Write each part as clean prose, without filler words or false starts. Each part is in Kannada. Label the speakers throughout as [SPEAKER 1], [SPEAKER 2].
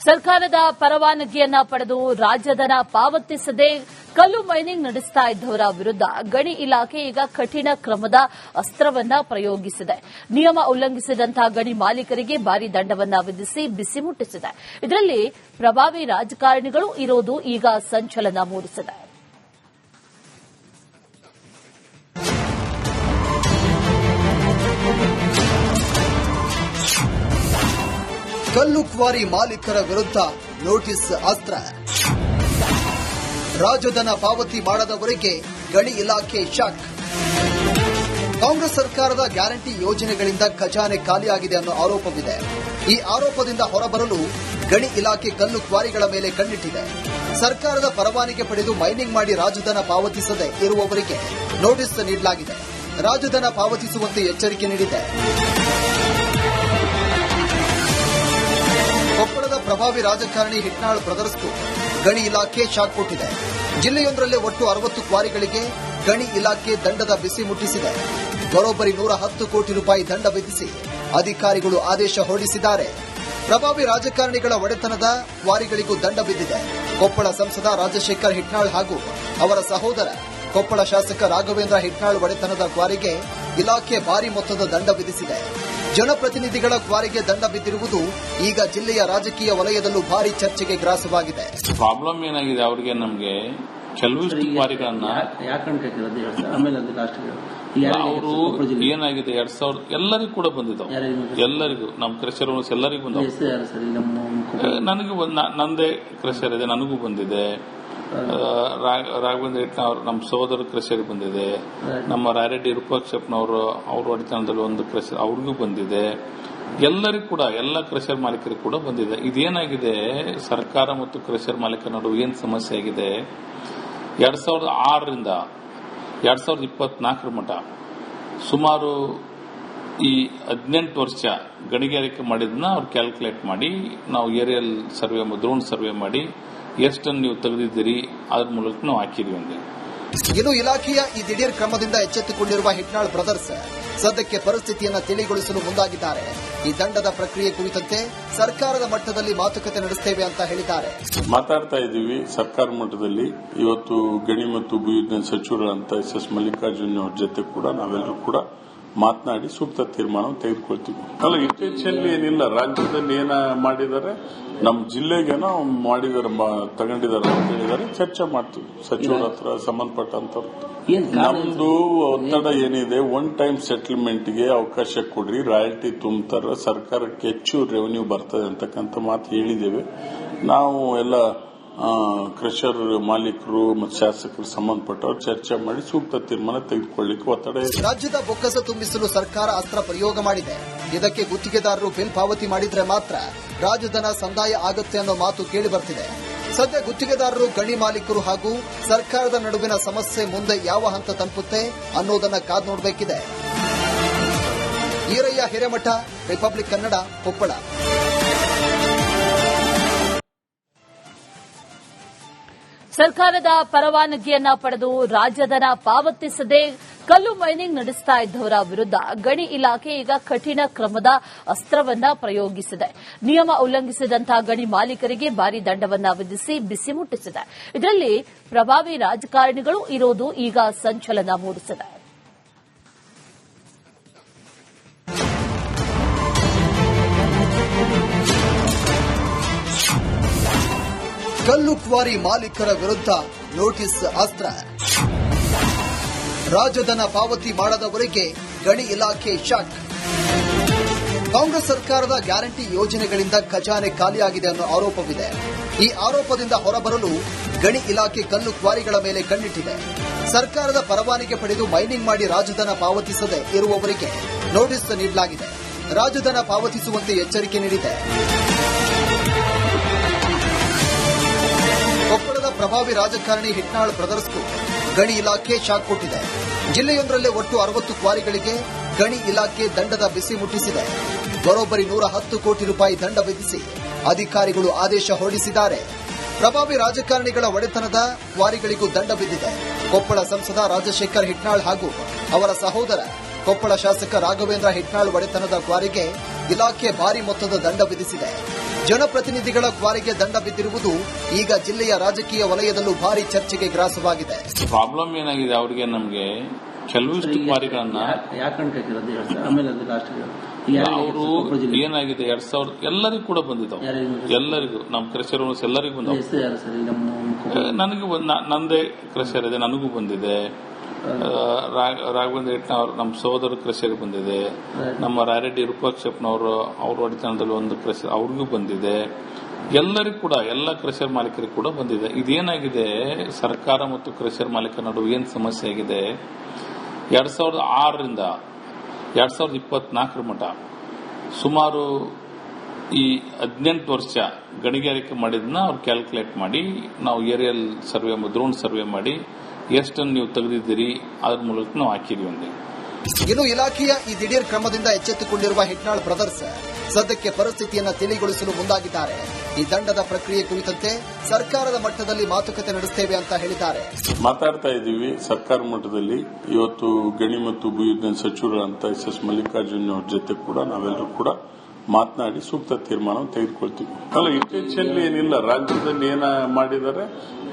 [SPEAKER 1] ಸರ್ಕಾರದ ಪರವಾನಗಿಯನ್ನ ಪಡೆದು ರಾಜಧನ ಪಾವತಿಸದೆ ಕಲ್ಲು ಮೈನಿಂಗ್ ನಡೆಸ್ತಾ ಇದ್ದವರ ವಿರುದ್ಧ ಗಣಿ ಇಲಾಖೆ ಈಗ ಕಠಿಣ ಕ್ರಮದ ಅಸ್ತ್ರವನ್ನ ಪ್ರಯೋಗಿಸಿದೆ. ನಿಯಮ ಉಲ್ಲಂಘಿಸಿದಂತಹ ಗಣಿ ಮಾಲೀಕರಿಗೆ ಭಾರಿ ದಂಡವನ್ನ ವಿಧಿಸಿ ಬಿಸಿ ಮುಟ್ಟಿಸಿದೆ. ಇದರಲ್ಲಿ ಪ್ರಭಾವಿ ರಾಜಕಾರಣಿಗಳು ಇರೋದು ಈಗ ಸಂಚಲನ ಮೂಡಿಸಿದೆ.
[SPEAKER 2] ಕಲ್ಲು ಕ್ವಾರಿ ಮಾಲೀಕರ ವಿರುದ್ಧ ನೋಟಿಸ್ ಅಸ್ತ್ರ. ರಾಜಧನ ಪಾವತಿ ಮಾಡದವರಿಗೆ ಗಣಿ ಇಲಾಖೆ ಶಾಕ್. ಕಾಂಗ್ರೆಸ್ ಸರ್ಕಾರದ ಗ್ಯಾರಂಟಿ ಯೋಜನೆಗಳಿಂದ ಖಜಾನೆ ಖಾಲಿಯಾಗಿದೆ ಅನ್ನೋ ಆರೋಪವಿದೆ. ಈ ಆರೋಪದಿಂದ ಹೊರಬರಲು ಗಣಿ ಇಲಾಖೆ ಕಲ್ಲು ಕ್ವಾರಿಗಳ ಮೇಲೆ ಕಣ್ಣಿಟ್ಟಿದೆ. ಸರ್ಕಾರದ ಪರವಾನಗಿ ಪಡೆದು ಮೈನಿಂಗ್ ಮಾಡಿ ರಾಜಧನ ಪಾವತಿಸದೆ ಇರುವವರಿಗೆ ನೋಟಿಸ್ ನೀಡಲಾಗಿದೆ. ರಾಜಧನ ಪಾವತಿಸುವಂತೆ ಎಚ್ಚರಿಕೆ ನೀಡಿದೆ. ಕೊಪ್ಪಳದ ಪ್ರಭಾವಿ ರಾಜಕಾರಣಿ ಹಿಟ್ನಾಳ್ ಬ್ರದರ್ಸ್ಗೂ ಗಣಿ ಇಲಾಖೆ ಶಾಕ್ ಕೊಟ್ಟಿದೆ. ಜಿಲ್ಲೆಯೊಂದರಲ್ಲೇ ಒಟ್ಟು 60 ಕ್ವಾರಿಗಳಿಗೆ ಗಣಿ ಇಲಾಖೆ ದಂಡದ ಬಿಸಿ ಮುಟ್ಟಿಸಿದೆ. ಬರೋಬ್ಬರಿ 110 ಕೋಟಿ ರೂಪಾಯಿ ದಂಡ ವಿಧಿಸಿ ಅಧಿಕಾರಿಗಳು ಆದೇಶ ಹೊರಡಿಸಿದ್ದಾರೆ. ಪ್ರಭಾವಿ ರಾಜಕಾರಣಿಗಳ ಒಡೆತನದ ಕ್ವಾರಿಗಳಿಗೂ ದಂಡ ಬಿದ್ದಿದೆ. ಕೊಪ್ಪಳ ಸಂಸದ ರಾಜಶೇಖರ್ ಹಿಟ್ನಾಳ್ ಹಾಗೂ ಅವರ ಸಹೋದರ ಕೊಪ್ಪಳ ಶಾಸಕ ರಾಘವೇಂದ್ರ ಹಿಟ್ನಾಳ್ ಒಡೆತನದ ಕ್ವಾರಿಗೆ ಇಲಾಖೆ ಭಾರಿ ಮೊತ್ತದ ದಂಡ ವಿಧಿಸಿದೆ. ಜನಪ್ರತಿನಿಧಿಗಳ ಕ್ವಾರಿಗೆ ದಂಡ ಬಿದ್ದಿರುವುದು ಈಗ ಜಿಲ್ಲೆಯ ರಾಜಕೀಯ ವಲಯದಲ್ಲೂ ಭಾರಿ ಚರ್ಚೆಗೆ ಗ್ರಾಸವಾಗಿದೆ.
[SPEAKER 3] ಪ್ರಾಬ್ಲಮ್ ಏನಾಗಿದೆ ಅವರಿಗೆ, ನಮಗೆ ಕೆಲವಿಷ್ಟು ಕ್ವಾರಿಗಳನ್ನ ಅವರು ಏನಾಗಿದೆ 2000 ಎಲ್ಲರಿಗೂ ಕೂಡ ಬಂದಿದ್ದಾವೆ. ಎಲ್ಲರಿಗೂ ನಮ್ಮ ಕ್ರೆಷರ್ ಎಲ್ಲರಿಗೂ ಬಂದವು. ನನಗೂ ನಂದೇ ಕ್ರೆಷರ್ ಇದೆ, ನನಗೂ ಬಂದಿದೆ. ರಾಘವೇಂದ್ರ ಹಿಟ್ನಾಳ್ ನಮ್ಮ ಸಹೋದರ ಕ್ರೆಷರ್ ಬಂದಿದೆ. ನಮ್ಮ ರಾಯರೆಡ್ಡಿ ವಿರೂಪಾಕ್ಷಪ್ಪನವರು ಅವ್ರ ಒಡೆತನದಲ್ಲಿ ಒಂದು ಕ್ರೆಷರ್ ಅವ್ರಿಗೂ ಬಂದಿದೆ. ಎಲ್ಲರಿಗೂ ಕೂಡ ಎಲ್ಲ ಕ್ರೆಷರ್ ಮಾಲೀಕರಿಗೂ ಕೂಡ ಬಂದಿದೆ. ಇದೇನಾಗಿದೆ, ಸರ್ಕಾರ ಮತ್ತು ಕ್ರೆಷರ್ ಮಾಲೀಕರ ನಡುವೆ ಏನ್ ಸಮಸ್ಯೆ ಆಗಿದೆ, 2006ರಿಂದ 2024 ಮಟ್ಟ ಸುಮಾರು ಈ 18 ವರ್ಷ ಗಣಿಗಾರಿಕೆ ಮಾಡಿದ್ನ ಅವ್ರು ಕ್ಯಾಲ್ಕುಲೇಟ್ ಮಾಡಿ ನಾವು ಏರಿಯಲ್ ಸರ್ವೆ ಡ್ರೋನ್ ಸರ್ವೆ ಮಾಡಿ ಎಷ್ಟನ್ನು ನೀವು ತೆಗೆದಿದ್ದೀರಿ ಅದ್ರ ಮೂಲಕ ನಾವು ಹಾಕಿದ್ವಿ ಅಂದೆ.
[SPEAKER 2] ಇನ್ನು ಇಲಾಖೆಯ ಈ ದಿಢೀರ್ ಕ್ರಮದಿಂದ ಎಚ್ಚೆತ್ತುಕೊಂಡಿರುವ ಹಿಟ್ನಾಳ್ ಬ್ರದರ್ಸ್ ಸದ್ಯಕ್ಕೆ ಪರಿಸ್ಥಿತಿಯನ್ನು ತಿಳಿಗೊಳಿಸಲು ಮುಂದಾಗಿದ್ದಾರೆ. ಈ ದಂಡದ ಪ್ರಕ್ರಿಯೆ ಕುರಿತಂತೆ ಸರ್ಕಾರದ ಮಟ್ಟದಲ್ಲಿ ಮಾತುಕತೆ ನಡೆಸುತ್ತೇವೆ ಅಂತ ಹೇಳಿದ್ದಾರೆ.
[SPEAKER 4] ಮಾತಾಡ್ತಾ ಇದ್ದೀವಿ ಸರ್ಕಾರ ಮಟ್ಟದಲ್ಲಿ. ಇವತ್ತು ಗಣಿ ಮತ್ತು ಭೂವಿಜ್ಞಾನ ಸಚಿವರಂತ ಎಸ್ ಮಲ್ಲಿಕಾರ್ಜುನ್ ಅವ್ರ ಜೊತೆ ಕೂಡ ನಾವೆಲ್ಲರೂ ಕೂಡ ಮಾತನಾಡಿ ಸೂಕ್ತ ತೀರ್ಮಾನ ತೆಗೆದುಕೊಳ್ತೀವಿ. ಅಲ್ಲ, ಇತ್ತೀಚೆಯಲ್ಲಿ ಏನಿಲ್ಲ, ರಾಜ್ಯದಲ್ಲಿ ಏನ ಮಾಡಿದ್ದಾರೆ, ನಮ್ಮ ಜಿಲ್ಲೆಗೇನೋ ಮಾಡಿದಾರೆ, ತಗೊಂಡಿದ್ದಾರೆ ಅಂತ ಹೇಳಿದ್ದಾರೆ. ಚರ್ಚೆ ಮಾಡ್ತೀವಿ ಸಚಿವರ ಹತ್ರ ಸಂಬಂಧಪಟ್ಟಂತವ್ರು. ನಮ್ದು ಒತ್ತಡ ಏನಿದೆ, ಒನ್ ಟೈಮ್ ಸೆಟಲ್ಮೆಂಟ್ಗೆ ಅವಕಾಶ ಕೊಡ್ರಿ, ರಾಯಲ್ಟಿ ತುಂಬ್ತಾರ, ಸರ್ಕಾರಕ್ಕೆ ಹೆಚ್ಚು ರೆವೆನ್ಯೂ ಬರ್ತದೆ ಅಂತಕ್ಕಂಥ ಮಾತು ಹೇಳಿದ್ದೇವೆ. ನಾವು ಎಲ್ಲ ಕ್ರಷರ್ ಮಾಲೀಕರು ಮತ್ತು ಶಾಸಕರು ಸಂಬಂಧಪಟ್ಟವರು ಚರ್ಚೆ ಮಾಡಿ ಸೂಕ್ತ ತೀರ್ಮಾನ ತೆಗೆದುಕೊಳ್ಳಿಕ್ಕೆ ಒತ್ತಡ ಇದೆ.
[SPEAKER 2] ರಾಜ್ಯದ ಬೊಕ್ಕಸ ತುಂಬಿಸಲು ಸರ್ಕಾರ ಅಸ್ತ್ರ ಪ್ರಯೋಗ ಮಾಡಿದೆ. ಇದಕ್ಕೆ ಗುತ್ತಿಗೆದಾರರು ಬಿಲ್ ಪಾವತಿ ಮಾಡಿದ್ರೆ ಮಾತ್ರ ರಾಜಧನ ಸಂದಾಯ ಆಗುತ್ತೆ ಅನ್ನೋ ಮಾತು ಕೇಳಿ ಬರ್ತಿದೆ. ಸದ್ಯ ಗುತ್ತಿಗೆದಾರರು, ಗಣಿ ಮಾಲೀಕರು ಹಾಗೂ ಸರ್ಕಾರದ ನಡುವಿನ ಸಮಸ್ಯೆ ಮುಂದೆ ಯಾವ ಹಂತ ತಲುಪುತ್ತೆ ಅನ್ನೋದನ್ನ ಕಾದು ನೋಡಬೇಕಿದೆ. ಈರಯ್ಯ ಹಿರೇಮಠ, ರಿಪಬ್ಲಿಕ್ ಕನ್ನಡ, ಕೊಪ್ಪಳ.
[SPEAKER 1] ಸರ್ಕಾರದ ಪರವಾನಗಿಯನ್ನ ಪಡೆದು ರಾಜಧನ ಪಾವತಿಸದೆ ಕಲ್ಲು ಮೈನಿಂಗ್ ನಡೆಸ್ತಾ ಇದ್ದವರ ವಿರುದ್ಧ ಗಣಿ ಇಲಾಖೆ ಈಗ ಕಠಿಣ ಕ್ರಮದ ಅಸ್ತ್ರವನ್ನ ಪ್ರಯೋಗಿಸಿದೆ. ನಿಯಮ ಉಲ್ಲಂಘಿಸಿದಂತಹ ಗಣಿ ಮಾಲೀಕರಿಗೆ ಭಾರಿ ದಂಡವನ್ನ ವಿಧಿಸಿ ಬಿಸಿ ಮುಟ್ಟಿಸಿದೆ. ಇದರಲ್ಲಿ ಪ್ರಭಾವಿ ರಾಜಕಾರಣಿಗಳು ಇರೋದು ಈಗ ಸಂಚಲನ ಮೂಡಿಸಿದೆ.
[SPEAKER 2] ಕಲ್ಲು ಕ್ವಾರಿ ಮಾಲೀಕರ ವಿರುದ್ಧ ನೋಟಿಸ್ ಅಸ್ತ್ರ. ರಾಜಧನ ಪಾವತಿ ಮಾಡದವರಿಗೆ ಗಣಿ ಇಲಾಖೆ ಶಾಕ್. ಕಾಂಗ್ರೆಸ್ ಸರ್ಕಾರದ ಗ್ಯಾರಂಟಿ ಯೋಜನೆಗಳಿಂದ ಖಜಾನೆ ಖಾಲಿಯಾಗಿದೆ ಅನ್ನೋ ಆರೋಪವಿದೆ. ಈ ಆರೋಪದಿಂದ ಹೊರಬರಲು ಗಣಿ ಇಲಾಖೆ ಕಲ್ಲು ಕ್ವಾರಿಗಳ ಮೇಲೆ ಕಣ್ಣಿಟ್ಟಿದೆ. ಸರ್ಕಾರದ ಪರವಾನಗಿ ಪಡೆದು ಮೈನಿಂಗ್ ಮಾಡಿ ರಾಜಧನ ಪಾವತಿಸದೆ ಇರುವವರಿಗೆ ನೋಟಿಸ್ ನೀಡಲಾಗಿದೆ. ರಾಜಧನ ಪಾವತಿಸುವಂತೆ ಎಚ್ಚರಿಕೆ ನೀಡಿದೆ. ಕೊಪ್ಪಳದ ಪ್ರಭಾವಿ ರಾಜಕಾರಣಿ ಹಿಟ್ನಾಳ್ ಬ್ರದರ್ಸ್ಗೂ ಗಣಿ ಇಲಾಖೆ ಶಾಕ್ ಕೊಟ್ಟಿದೆ. ಜಿಲ್ಲೆಯೊಂದರಲ್ಲೇ ಒಟ್ಟು 60 ಕ್ವಾರಿಗಳಿಗೆ ಗಣಿ ಇಲಾಖೆ ದಂಡದ ಬಿಸಿ ಮುಟ್ಟಿಸಿದೆ. ಬರೋಬ್ಬರಿ 110 ಕೋಟಿ ರೂಪಾಯಿ ದಂಡ ವಿಧಿಸಿ ಅಧಿಕಾರಿಗಳು ಆದೇಶ ಹೊರಡಿಸಿದ್ದಾರೆ. ಪ್ರಭಾವಿ ರಾಜಕಾರಣಿಗಳ ಒಡೆತನದ ಕ್ವಾರಿಗಳಿಗೂ ದಂಡ ಬಿದ್ದಿದೆ. ಕೊಪ್ಪಳ ಸಂಸದ ರಾಜಶೇಖರ್ ಹಿಟ್ನಾಳ್ ಹಾಗೂ ಅವರ ಸಹೋದರ ಕೊಪ್ಪಳ ಶಾಸಕ ರಾಘವೇಂದ್ರ ಹಿಟ್ನಾಳ್ ಒಡೆತನದ ಕ್ವಾರಿಗೆ ಇಲಾಖೆ ಭಾರಿ ಮೊತ್ತದ ದಂಡ ವಿಧಿಸಿದೆ. ಜನಪ್ರತಿನಿಧಿಗಳ ಕ್ವಾರಿಗೆ ದಂಡ ಬಿದ್ದಿರುವುದು ಈಗ ಜಿಲ್ಲೆಯ ರಾಜಕೀಯ ವಲಯದಲ್ಲೂ ಭಾರಿ ಚರ್ಚೆಗೆ ಗ್ರಾಸವಾಗಿದೆ.
[SPEAKER 3] ಪ್ರಾಬ್ಲಮ್ ಏನಾಗಿದೆ ಅವರಿಗೆ, ನಮಗೆ ಕೆಲವಿಷ್ಟು ಕ್ವಾರಿಗಳನ್ನ ಅವರು ಏನಾಗಿದೆ 2000 ಎಲ್ಲರಿಗೂ ಕೂಡ ಬಂದಿದ್ದಾವೆ. ಎಲ್ಲರಿಗೂ ನಮ್ಮ ಕ್ರೆಷರ್ ಎಲ್ಲರಿಗೂ ಬಂದವು. ನನಗೆ ನಂದೇ ಕ್ರೆಷರ್ ಇದೆ, ನನಗೂ ಬಂದಿದೆ. ರಾಘವೇಂದ್ರ ಹಿಟ್ನವ್ರು ನಮ್ಮ ಸಹೋದರ ಕ್ರೆಷರ್ ಬಂದಿದೆ. ನಮ್ಮ ರಾಯರೆಡ್ಡಿ ವಿರೂಪಾಕ್ಷಪ್ಪನವರು ಅವ್ರ ಒಡೆತನದಲ್ಲಿ ಒಂದು ಕ್ರೆಷರ್ ಅವ್ರಿಗೂ ಬಂದಿದೆ. ಎಲ್ಲರಿಗೂ ಕೂಡ ಎಲ್ಲ ಕ್ರೆಷರ್ ಮಾಲೀಕರಿಗೂ ಕೂಡ ಬಂದಿದೆ. ಇದೇನಾಗಿದೆ, ಸರ್ಕಾರ ಮತ್ತು ಕ್ರೆಷರ್ ಮಾಲೀಕರ ನಡುವೆ ಏನು ಸಮಸ್ಯೆ ಆಗಿದೆ, 2006ರಿಂದ 2024 ಮಟ್ಟ ಸುಮಾರು ಈ 18 ವರ್ಷ ಗಣಿಗಾರಿಕೆ ಮಾಡಿದ್ನ ಅವ್ರು ಕ್ಯಾಲ್ಕುಲೇಟ್ ಮಾಡಿ ನಾವು ಏರಿಯಲ್ ಸರ್ವೆ ಡ್ರೋನ್ ಸರ್ವೆ ಮಾಡಿ ಎಷ್ಟನ್ನು ನೀವು ತೆಗೆದಿದ್ದೀರಿ ಅದ್ರ ಮೂಲಕ ನಾವು ಹಾಕಿದೀವಿ ಅಂದೆ.
[SPEAKER 2] ಇನ್ನು ಇಲಾಖೆಯ ಈ ದಿಢೀರ್ ಕ್ರಮದಿಂದ ಎಚ್ಚೆತ್ತುಕೊಂಡಿರುವ ಹಿಟ್ನಾಳ್ ಬ್ರದರ್ಸ್ ಸದ್ಯಕ್ಕೆ ಪರಿಸ್ಥಿತಿಯನ್ನು ತಿಳಿಗೊಳಿಸಲು ಮುಂದಾಗಿದ್ದಾರೆ. ಈ ದಂಡದ ಪ್ರಕ್ರಿಯೆ ಕುರಿತಂತೆ ಸರ್ಕಾರದ ಮಟ್ಟದಲ್ಲಿ ಮಾತುಕತೆ ನಡೆಸುತ್ತೇವೆ ಅಂತ ಹೇಳಿದ್ದಾರೆ.
[SPEAKER 4] ಮಾತಾಡ್ತಾ ಇದ್ದೀವಿ ಸರ್ಕಾರ ಮಟ್ಟದಲ್ಲಿ. ಇವತ್ತು ಗಣಿ ಮತ್ತು ಭೂವಿಜ್ಞಾನ ಸಚಿವರಂತ ಎಸ್ ಮಲ್ಲಿಕಾರ್ಜುನ್ ಅವ್ರ ಜೊತೆ ಕೂಡ ನಾವೆಲ್ಲರೂ ಕೂಡ ಮಾತನಾಡಿ ಸೂಕ್ತ ತೀರ್ಮಾನ ತೆಗೆದುಕೊಳ್ತೀವಿ. ಅಲ್ಲ, ಇಂಟೆನ್ಷನ್ಲಿ ಏನಿಲ್ಲ. ರಾಜ್ಯದಲ್ಲಿ ಏನ ಮಾಡಿದ್ದಾರೆ,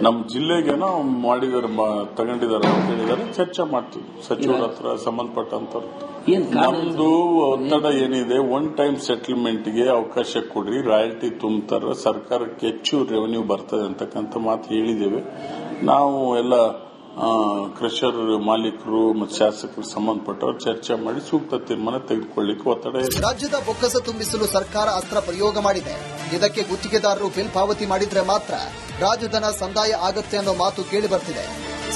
[SPEAKER 4] ನಮ್ಮ ಜಿಲ್ಲೆಗೇನೋ ಮಾಡಿದಾರೆ, ತಗೊಂಡಿದ್ದಾರೆ ಅಂತ ಹೇಳಿದ್ದಾರೆ. ಚರ್ಚೆ ಮಾಡ್ತೀವಿ ಸಚಿವರ ಹತ್ರ ಸಂಬಂಧಪಟ್ಟಂತವ್ರು. ನಮ್ದು ಒತ್ತಡ ಏನಿದೆ, ಒನ್ ಟೈಮ್ ಸೆಟಲ್ಮೆಂಟ್ಗೆ ಅವಕಾಶ ಕೊಡ್ರಿ, ರಾಯಲ್ಟಿ ತುಂಬುತ್ತಾರೆ, ಸರ್ಕಾರಕ್ಕೆ ಹೆಚ್ಚು ರೆವೆನ್ಯೂ ಬರ್ತದೆ ಅಂತಕ್ಕಂಥ ಮಾತು ಹೇಳಿದ್ದೇವೆ. ನಾವು ಎಲ್ಲ ಕ್ರಷರ್ ಮಾಲೀಕರು ಮತ್ತು ಶಾಸಕರು ಸಂಬಂಧಪಟ್ಟವರು ಚರ್ಚೆ ಮಾಡಿ ಸೂಕ್ತ ತೀರ್ಮಾನ ತೆಗೆದುಕೊಳ್ಳಿಕ್ಕೆ ಒತ್ತಡ ಇದೆ.
[SPEAKER 2] ರಾಜ್ಯದ ಬೊಕ್ಕಸ ತುಂಬಿಸಲು ಸರ್ಕಾರ ಅಸ್ತ್ರ ಪ್ರಯೋಗ ಮಾಡಿದೆ. ಇದಕ್ಕೆ ಗುತ್ತಿಗೆದಾರರು ಬಿಲ್ ಪಾವತಿ ಮಾಡಿದ್ರೆ ಮಾತ್ರ ರಾಜಧನ ಸಂದಾಯ ಆಗತ್ತೆ ಅನ್ನೋ ಮಾತು ಕೇಳಿ ಬರ್ತಿದೆ.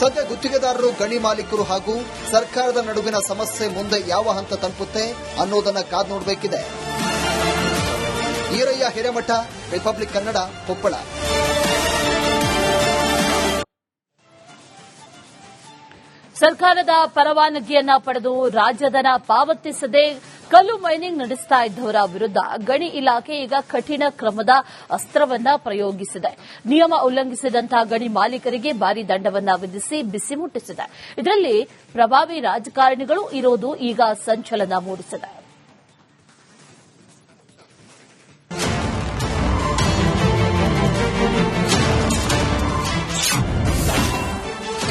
[SPEAKER 2] ಸದ್ಯ ಗುತ್ತಿಗೆದಾರರು, ಗಣಿ ಮಾಲೀಕರು ಹಾಗೂ ಸರ್ಕಾರದ ನಡುವಿನ ಸಮಸ್ಯೆ ಮುಂದೆ ಯಾವ ಹಂತ ತಲುಪುತ್ತೆ ಅನ್ನೋದನ್ನ ಕಾದು ನೋಡಬೇಕಿದೆ. ಈರಯ್ಯ ಹಿರೇಮಠ, ರಿಪಬ್ಲಿಕ್ ಕನ್ನಡ, ಕೊಪ್ಪಳ.
[SPEAKER 1] ಸರ್ಕಾರದ ಪರವಾನಗಿಯನ್ನ ಪಡೆದು ರಾಜಧನ ಪಾವತಿಸದೆ ಕಲ್ಲು ಮೈನಿಂಗ್ ನಡೆಸ್ತಾ ಇದ್ದವರ ವಿರುದ್ಧ ಗಣಿ ಇಲಾಖೆ ಈಗ ಕಠಿಣ ಕ್ರಮದ ಅಸ್ತ್ರವನ್ನ ಪ್ರಯೋಗಿಸಿದೆ. ನಿಯಮ ಉಲ್ಲಂಘಿಸಿದಂತಹ ಗಣಿ ಮಾಲೀಕರಿಗೆ ಭಾರಿ ದಂಡವನ್ನ ವಿಧಿಸಿ ಬಿಸಿ ಮುಟ್ಟಿಸಿದೆ. ಇದರಲ್ಲಿ ಪ್ರಭಾವಿ ರಾಜಕಾರಣಿಗಳು ಇರೋದು ಈಗ ಸಂಚಲನ ಮೂಡಿಸಿದೆ.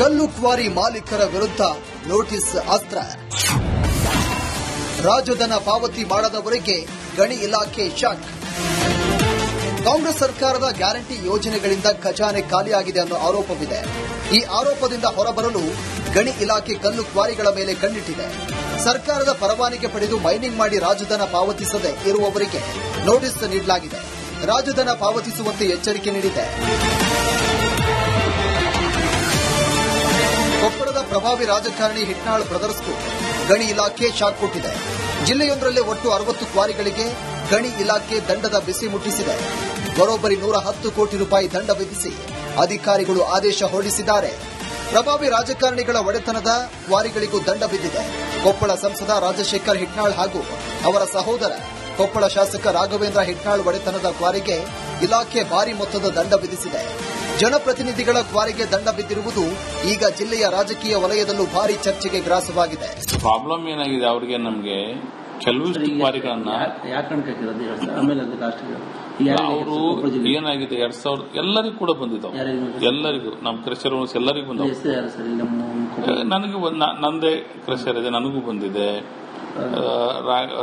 [SPEAKER 2] ಕಲ್ಲು ಕ್ವಾರಿ ಮಾಲೀಕರ ವಿರುದ್ಧ ನೋಟಿಸ್ ಅಸ್ತ್ರ. ರಾಜಧನ ಪಾವತಿ ಮಾಡದವರಿಗೆ ಗಣಿ ಇಲಾಖೆ ಶಾಕ್. ಕಾಂಗ್ರೆಸ್ ಸರ್ಕಾರದ ಗ್ಯಾರಂಟಿ ಯೋಜನೆಗಳಿಂದ ಖಜಾನೆ ಖಾಲಿಯಾಗಿದೆ ಅನ್ನೋ ಆರೋಪವಿದೆ. ಈ ಆರೋಪದಿಂದ ಹೊರಬರಲು ಗಣಿ ಇಲಾಖೆ ಕಲ್ಲು ಕ್ವಾರಿಗಳ ಮೇಲೆ ಕಣ್ಣಿಟ್ಟಿದೆ. ಸರ್ಕಾರದ ಪರವಾನಗಿ ಪಡೆದು ಮೈನಿಂಗ್ ಮಾಡಿ ರಾಜಧನ ಪಾವತಿಸದೆ ಇರುವವರಿಗೆ ನೋಟಿಸ್ ನೀಡಲಾಗಿದೆ. ರಾಜಧನ ಪಾವತಿಸುವಂತೆ ಎಚ್ಚರಿಕೆ ನೀಡಿದೆ. ಕೊಪ್ಪಳದ ಪ್ರಭಾವಿ ರಾಜಕಾರಣಿ ಹಿಟ್ನಾಳ್ ಬ್ರದರ್ಸ್ಗೂ ಗಣಿ ಇಲಾಖೆ ಶಾಕ್ ಕೊಟ್ಟಿದೆ. ಜಿಲ್ಲೆಯೊಂದರಲ್ಲೇ ಒಟ್ಟು 60 ಕ್ವಾರಿಗಳಿಗೆ ಗಣಿ ಇಲಾಖೆ ದಂಡದ ಬಿಸಿ ಮುಟ್ಟಿಸಿದೆ. ಬರೋಬ್ಬರಿ 110 ಕೋಟಿ ರೂಪಾಯಿ ದಂಡ ವಿಧಿಸಿ ಅಧಿಕಾರಿಗಳು ಆದೇಶ ಹೊರಡಿಸಿದ್ದಾರೆ. ಪ್ರಭಾವಿ ರಾಜಕಾರಣಿಗಳ ಒಡೆತನದ ಕ್ವಾರಿಗಳಿಗೂ ದಂಡ ಬಿದ್ದಿದೆ. ಕೊಪ್ಪಳ ಸಂಸದ ರಾಜಶೇಖರ್ ಹಿಟ್ನಾಳ್ ಹಾಗೂ ಅವರ ಸಹೋದರ ಕೊಪ್ಪಳ ಶಾಸಕ ರಾಘವೇಂದ್ರ ಹಿಟ್ನಾಳ್ ಒಡೆತನದ ಕ್ವಾರಿಗೆ ಇಲಾಖೆ ಭಾರಿ ಮೊತ್ತದ ದಂಡ ವಿಧಿಸಿದೆ. ಜನಪ್ರತಿನಿಧಿಗಳ ಕ್ವಾರಿಗೆ ದಂಡ ಬಿದ್ದಿರುವುದು ಈಗ ಜಿಲ್ಲೆಯ ರಾಜಕೀಯ ವಲಯದಲ್ಲೂ ಭಾರಿ ಚರ್ಚೆಗೆ ಗ್ರಾಸವಾಗಿದೆ.
[SPEAKER 3] ಪ್ರಾಬ್ಲಮ್ ಏನಾಗಿದೆ ಅವರಿಗೆ, ನಮಗೆ ಕೆಲವಿಷ್ಟು ಕ್ವಾರಿಗಳನ್ನ ಅವರು ಏನಾಗಿದೆ 2000 ಎಲ್ಲರಿಗೂ ಕೂಡ ಬಂದಿದ್ದಾವೆ. ಎಲ್ಲರಿಗೂ ನಮ್ಮ ಕ್ರೆಷರ್ ಎಲ್ಲರಿಗೂ ಬಂದವು. ನನಗೆ ನಂದೇ ಕ್ರೆಷರ್ ಇದೆ, ನನಗೂ ಬಂದಿದೆ.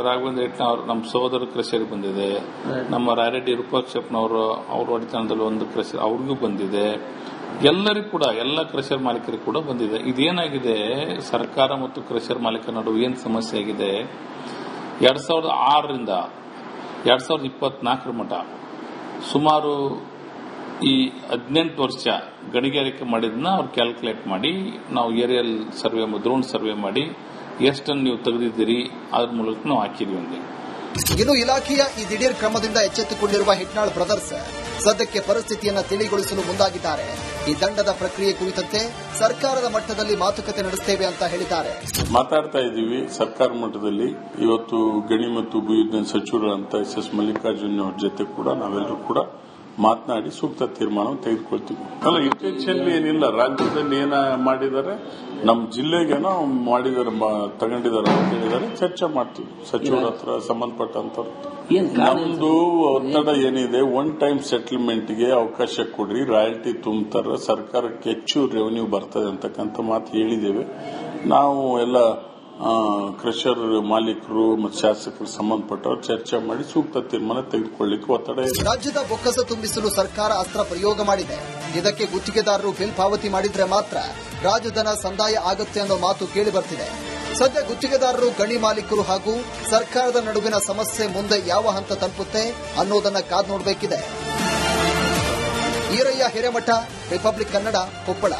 [SPEAKER 3] ರಾಘವೇಂದ್ರ ಹಿಟ್ನವ್ರು ನಮ್ಮ ಸಹೋದರ ಕ್ರೆಷರ್ ಬಂದಿದೆ. ನಮ್ಮ ರಾಯರೆಡ್ಡಿ ವಿರೂಪಾಕ್ಷಪ್ಪನವರು ಅವ್ರ ಒಡೆತನದಲ್ಲಿ ಒಂದು ಕ್ರೆಷರ್ ಅವ್ರಿಗೂ ಬಂದಿದೆ. ಎಲ್ಲರಿಗೂ ಕೂಡ ಎಲ್ಲ ಕ್ರೆಷರ್ ಮಾಲೀಕರಿಗೂ ಕೂಡ ಬಂದಿದೆ. ಇದೇನಾಗಿದೆ, ಸರ್ಕಾರ ಮತ್ತು ಕ್ರೆಷರ್ ಮಾಲೀಕರ ನಡುವೆ ಏನು ಸಮಸ್ಯೆ ಆಗಿದೆ, 2006ರಿಂದ 2024 ಮಟ್ಟ ಸುಮಾರು ಈ 18 ವರ್ಷ ಗಣಿಗಾರಿಕೆ ಮಾಡಿದ್ನ ಅವ್ರು ಕ್ಯಾಲ್ಕುಲೇಟ್ ಮಾಡಿ ನಾವು ಏರಿಯಲ್ ಸರ್ವೆ ಡ್ರೋನ್ ಸರ್ವೆ ಮಾಡಿ ಎಷ್ಟನ್ನು ನೀವು ತೆಗೆದಿದ್ದೀರಿ ಅದ್ರ ಮೂಲಕ ನಾವು ಹಾಕಿದೀವಿ ಅಂದೆ.
[SPEAKER 2] ಇನ್ನು ಇಲಾಖೆಯ ಈ ದಿಢೀರ್ ಕ್ರಮದಿಂದ ಎಚ್ಚೆತ್ತುಕೊಂಡಿರುವ ಹಿಟ್ನಾಳ್ ಬ್ರದರ್ಸ್ ಸದ್ಯಕ್ಕೆ ಪರಿಸ್ಥಿತಿಯನ್ನು ತಿಳಿಗೊಳಿಸಲು ಮುಂದಾಗಿದ್ದಾರೆ. ಈ ದಂಡದ ಪ್ರಕ್ರಿಯೆ ಕುರಿತಂತೆ ಸರ್ಕಾರದ ಮಟ್ಟದಲ್ಲಿ ಮಾತುಕತೆ ನಡೆಸುತ್ತೇವೆ ಅಂತ ಹೇಳಿದ್ದಾರೆ.
[SPEAKER 4] ಮಾತಾಡ್ತಾ ಇದ್ದೀವಿ ಸರ್ಕಾರ ಮಟ್ಟದಲ್ಲಿ. ಇವತ್ತು ಗಣಿ ಮತ್ತು ಭೂವಿಜ್ಞಾನ ಸಚಿವರಂತ ಎಸ್ ಮಲ್ಲಿಕಾರ್ಜುನ್ ಅವ್ರ ಜೊತೆ ಕೂಡ ನಾವೆಲ್ಲರೂ ಕೂಡ ಮಾತನಾಡಿ ಸೂಕ್ತ ತೀರ್ಮಾನ ತೆಗೆದುಕೊಳ್ತೀವಿ. ಅಲ್ಲ, ಇಂಟೆನ್ಷನ್ಲಿ ಏನಿಲ್ಲ. ರಾಜ್ಯದಲ್ಲಿ ಏನ ಮಾಡಿದ್ದಾರೆ, ನಮ್ಮ ಜಿಲ್ಲೆಗೇನೋ ಮಾಡಿದ್ದಾರೆ, ತಗೊಂಡಿದ್ದಾರೆ ಅಂತ ಹೇಳಿದ್ದಾರೆ. ಚರ್ಚೆ ಮಾಡ್ತೀವಿ ಸಚಿವರ ಹತ್ರ, ಸಂಬಂಧಪಟ್ಟಂತವ್ರು. ನಮ್ದು ಒತ್ತಡ ಏನಿದೆ, ಒನ್ ಟೈಮ್ ಸೆಟಲ್ಮೆಂಟ್ಗೆ ಅವಕಾಶ ಕೊಡ್ರಿ, ರಾಯಲ್ಟಿ ತುಂಬ್ತಾರ, ಸರ್ಕಾರಕ್ಕೆ ಹೆಚ್ಚು ರೆವೆನ್ಯೂ ಬರ್ತದೆ ಅಂತಕ್ಕಂಥ ಮಾತು ಹೇಳಿದ್ದೇವೆ. ನಾವು ಎಲ್ಲ ಕ್ರಷರ್ ಮಾಲೀಕರು ಮತ್ತು ಶಾಸಕರು ಸಂಬಂಧಪಟ್ಟವರು ಚರ್ಚೆ ಮಾಡಿ ಸೂಕ್ತ ತೀರ್ಮಾನ ತೆಗೆದುಕೊಳ್ಳಿಕ್ಕೆ ಒತ್ತಡ ಇದೆ.
[SPEAKER 2] ರಾಜ್ಯದ ಬೊಕ್ಕಸ ತುಂಬಿಸಲು ಸರ್ಕಾರ ಅಸ್ತ್ರ ಪ್ರಯೋಗ ಮಾಡಿದೆ. ಇದಕ್ಕೆ ಗುತ್ತಿಗೆದಾರರು ಬಿಲ್ ಪಾವತಿ ಮಾಡಿದ್ರೆ ಮಾತ್ರ ರಾಜಧನ ಸಂದಾಯ ಆಗುತ್ತೆ ಅನ್ನೋ ಮಾತು ಕೇಳಿ ಬರ್ತಿದೆ. ಸದ್ಯ ಗುತ್ತಿಗೆದಾರರು, ಗಣಿ ಮಾಲೀಕರು ಹಾಗೂ ಸರ್ಕಾರದ ನಡುವಿನ ಸಮಸ್ಯೆ ಮುಂದೆ ಯಾವ ಹಂತ ತಲುಪುತ್ತೆ ಅನ್ನೋದನ್ನ ಕಾದು ನೋಡಬೇಕಿದೆ. ಈರಯ್ಯ ಹಿರೇಮಠ, ರಿಪಬ್ಲಿಕ್ ಕನ್ನಡ, ಕೊಪ್ಪಳ.